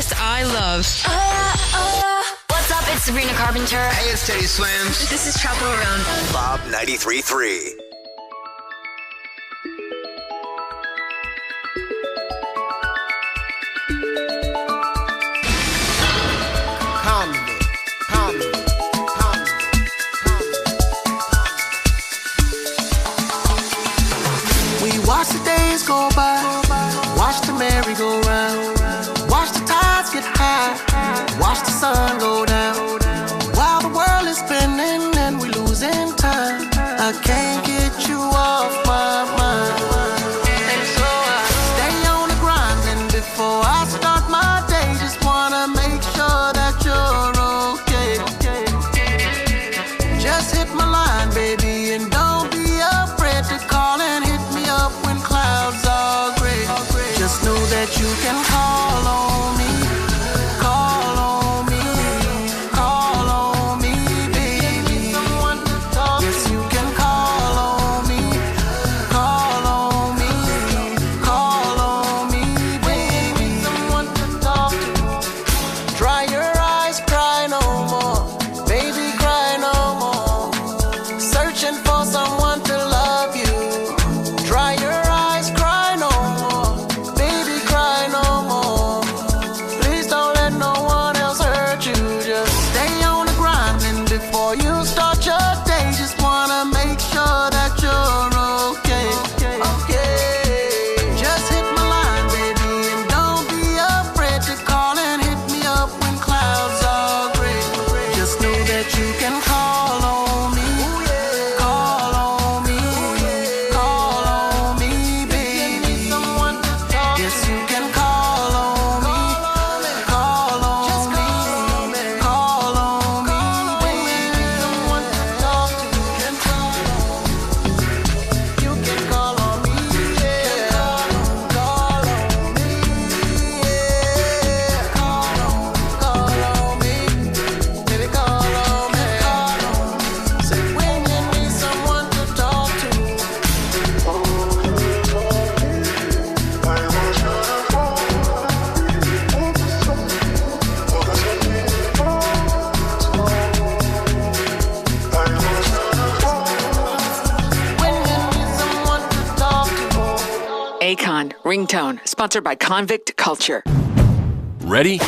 artist I love. What's up? It's Sabrina Carpenter. Hey, it's Teddy Swims. This is Chapo Around. Bob 93.3. Watch the days go by, watch the merry-go-round, watch the tides get high, watch the sun go down. While the world is spinning and we losing time, I can't get you off my mind. And so I stay on the grind, and before I start my day, just wanna make sure that you're okay. Just hit my line, baby, and don't be afraid to call and hit me up when clouds are gray. Just know that you can call on me, call on me, call on me, baby. Yes, you can call on me, call on me, call on me, baby. Someone to talk to. Dry your eyes, cry no more, baby, cry no more. Searching for someone to love you. Dry your eyes, cry no more, baby, cry no more. Please don't let no one else hurt you. Just stay on the grind, and before you start your day, just wanna make sure that you're okay. Okay. Just hit my line, baby, and don't be afraid to call and hit me up when clouds are gray. Just know that you can call on me, call on me, call on me, baby. Yes, you can call on me, call on me, call on me, baby. Someone to talk to, can call on. You can call on me, yeah. Call on me, yeah. Call on me, baby, call on me. Say when you need someone to talk to. When you need someone to talk to. Akon, Ringtone, sponsored by Convict Culture. Ready?